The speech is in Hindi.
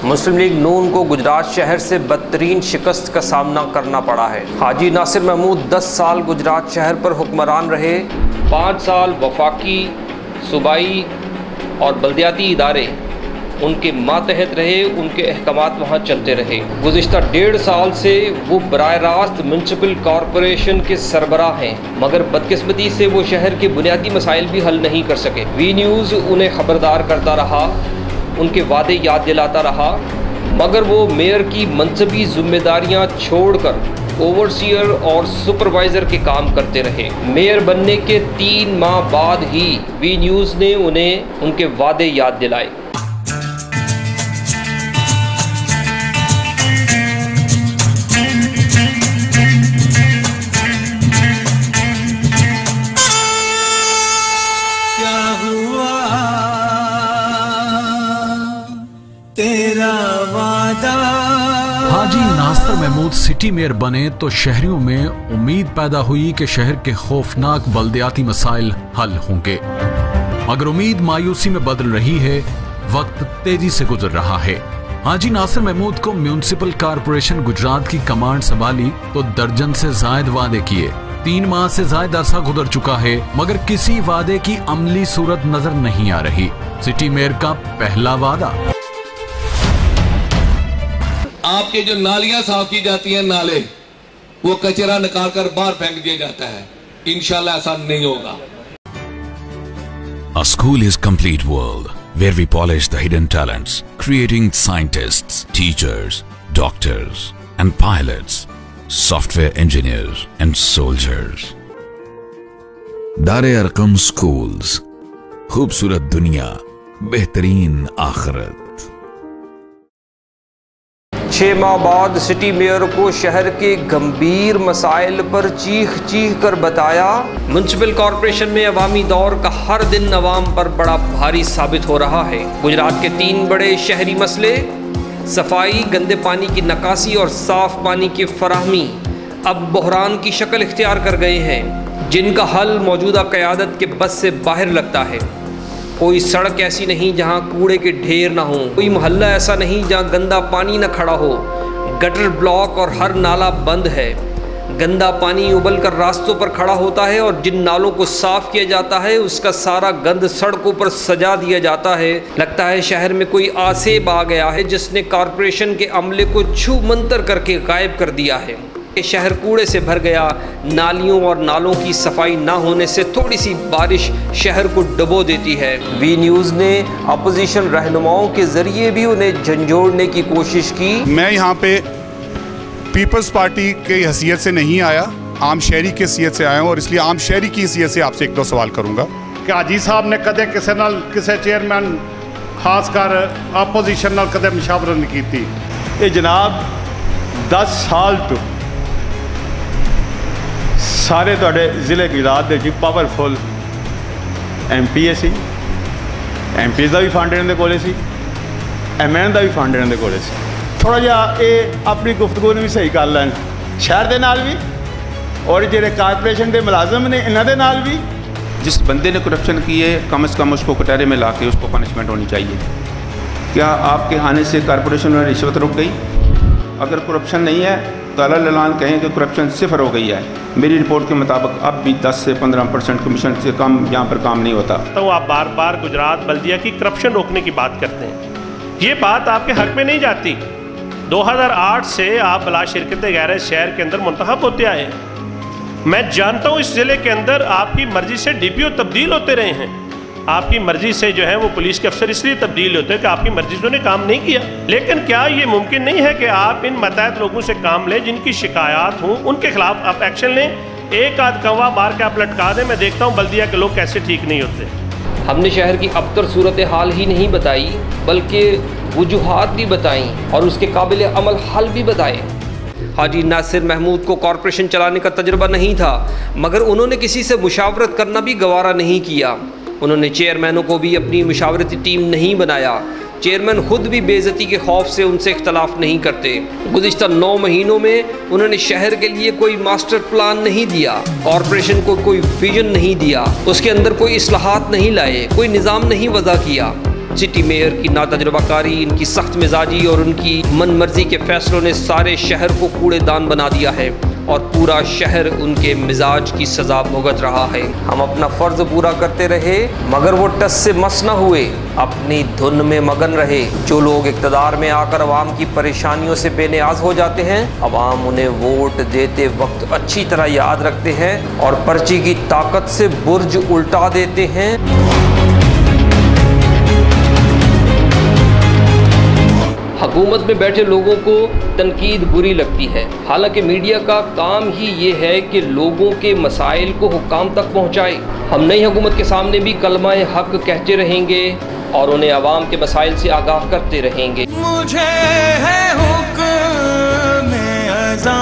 मुस्लिम लीग नून को गुजरात शहर से बदतरीन शिकस्त का सामना करना पड़ा है। हाजी नासिर महमूद 10 साल गुजरात शहर पर हुक्मरान रहे। 5 साल वफाकी, सूबाई और बल्दियाती इदारे उनके मातहत रहे, उनके अहकामात वहाँ चलते रहे। गुज़िश्ता 1.5 साल से वो बराह रास्त म्यूनसिपल कॉरपोरेशन के सरबराह हैं, मगर बदकिस्मती से वो शहर के बुनियादी मसाइल भी हल नहीं कर सके। वी न्यूज़ उन्हें ख़बरदार करता रहा, उनके वादे याद दिलाता रहा, मगर वो मेयर की मनसबी जिम्मेदारियाँ छोड़कर ओवरसीयर और सुपरवाइज़र के काम करते रहे। मेयर बनने के 3 माह बाद ही वी न्यूज़ ने उन्हें उनके वादे याद दिलाए। हाजी नासिर महमूद सिटी मेयर बने तो शहरियों में उम्मीद पैदा हुई कि शहर के खौफनाक बल्दियाती मसाइल हल होंगे, मगर उम्मीद मायूसी में बदल रही है। वक्त तेजी से गुजर रहा है। हाजी नासिर महमूद को म्यूनसिपल कॉरपोरेशन गुजरात की कमांड संभाली तो दर्जन से जायद वादे किए। 3 माह से ज्यादा अरसा गुजर चुका है, मगर किसी वादे की अमली सूरत नजर नहीं आ रही। सिटी मेयर का पहला वादा, आपके जो नालियां साफ की जाती हैं, नाले वो कचरा निकाल कर बाहर फेंक दिया जाता है। इंशाल्लाह ऐसा नहीं होगा। A school is complete world where we polish the hidden talents, creating scientists, teachers, doctors and pilots, software engineers and soldiers. दारे अरकम स्कूल्स, खूबसूरत दुनिया, बेहतरीन आखिरत। 6 माह बाद सिटी मेयर को शहर के गंभीर मसाइल पर चीख चीख कर बताया। म्यूनसिपल कॉरपोरेशन में अवामी दौर का हर दिन अवाम पर बड़ा भारी साबित हो रहा है। गुजरात के 3 बड़े शहरी मसले, सफाई, गंदे पानी की निकासी और साफ पानी की फराहमी, अब बहरान की शक्ल इख्तियार कर गए हैं, जिनका हल मौजूदा क़यादत के बस से बाहर लगता है। कोई सड़क ऐसी नहीं जहां कूड़े के ढेर ना हो, कोई मोहल्ला ऐसा नहीं जहां गंदा पानी ना खड़ा हो। गटर ब्लॉक और हर नाला बंद है। गंदा पानी उबल कर रास्तों पर खड़ा होता है और जिन नालों को साफ किया जाता है उसका सारा गंद सड़कों पर सजा दिया जाता है। लगता है शहर में कोई आसेब आ गया है जिसने कॉरपोरेशन के अमले को छू मंतर करके गायब कर दिया है। शहर कूड़े से भर गया। नालियों और नालों की सफाई ना होने से थोड़ी सी बारिश शहर को डुबो देती है। वी न्यूज़ ने अपोजिशन रहनुमाओं के जरिए भी उन्हें झंझोड़ने की कोशिश की। मैं यहाँ पे पीपल्स पार्टी की हैसियत से नहीं आया, आम शहरी की हैसियत से आया हूँ, और इसलिए आम शहरी की हैसियत से आपसे 1-2 सवाल करूँगा कि हाजी साहब ने कदे किसी नाल किसी चेयरमैन खासकर अपोजिशन नाल कदे मुशावरत नहीं की थी। ये जनाब 10 साल तो सारे तुहाडे जिले गुजरात के पावरफुल MP सी, MPs का भी फंड इन्होंने कोले सी, MN का भी फंड इन्होंने कोले सी। थोड़ा जहा ये अपनी गुफ्तगू भी सही कर लैन शहर के नाल भी, और जो कॉरपोरेशन के मुलाजम ने इन्हों के नाल भी। जिस बंदे ने करप्शन की है कम से कम उसको कटहरे में ला के उसको पनिशमेंट होनी चाहिए। क्या आपके आने से कॉरपोरेशन में रिश्वत रुक गई? अगर करप्शन नहीं है तो अल्लाह कहें कि करप्शन 0 हो गई है। मेरी रिपोर्ट के मुताबिक अब भी 10 से 15% कमीशन से कम यहाँ पर काम नहीं होता। तो आप बार बार गुजरात बल्दिया की करप्शन रोकने की बात करते हैं, ये बात आपके हक में नहीं जाती। 2008 से आप बला शिरकत गैर शहर के अंदर मुंतखब होते आए हैं। मैं जानता हूँ इस ज़िले के अंदर आपकी मर्जी से DPO तब्दील होते रहे हैं। आपकी मर्जी से जो है वो पुलिस के अफसर इसलिए तब्दील होते हैं कि आपकी मर्जी से उन्हें काम नहीं किया। लेकिन क्या ये मुमकिन नहीं है कि आप इन मतहत लोगों से काम लें जिनकी शिकायत हों, उनके खिलाफ आप एक्शन लें? एक आध कौवा मार के आप लटका दें। मैं देखता हूँ बल्दिया के लोग कैसे ठीक नहीं होते। हमने शहर की अबतर सूरत हाल ही नहीं बताई बल्कि वजूहात भी बताई और उसके काबिल अमल हल भी बताए। हाजी नासिर महमूद को कॉरपोरेशन चलाने का तजुर्बा नहीं था, मगर उन्होंने किसी से मुशावरत करना भी गवारा नहीं किया। उन्होंने चेयरमैनों को भी अपनी मुशावरती टीम नहीं बनाया। चेयरमैन खुद भी बेइज्जती के खौफ से उनसे इख्तलाफ नहीं करते। गुज़िश्ता 9 महीनों में उन्होंने शहर के लिए कोई मास्टर प्लान नहीं दिया, कॉरपोरेशन को कोई विजन नहीं दिया, उसके अंदर कोई इस्लाहात नहीं लाए, कोई निज़ाम नहीं वज़ा किया। सिटी मेयर की नातजुर्बाकारी, इनकी सख्त मिजाजी और उनकी मनमर्जी के फैसलों ने सारे शहर को कूड़ेदान बना दिया है और पूरा शहर उनके मिजाज की सजा भुगत रहा है। हम अपना फर्ज पूरा करते रहे मगर वो टस से मस न हुए, अपनी धुन में मगन रहे। जो लोग इक़्तिदार में आकर अवाम की परेशानियों से बेनियाज हो जाते हैं, अवाम उन्हें वोट देते वक्त अच्छी तरह याद रखते हैं और पर्ची की ताकत से बुर्ज उल्टा देते हैं। हुकूमत में बैठे लोगों को तनकीद बुरी लगती है, हालांकि मीडिया का काम ही ये है कि लोगों के मसाइल को हुक्काम तक पहुंचाए। हम नई हुकूमत के सामने भी कलमाए हक कहते रहेंगे और उन्हें अवाम के मसाइल से आगाह करते रहेंगे। मुझे है हुक्म अज़ा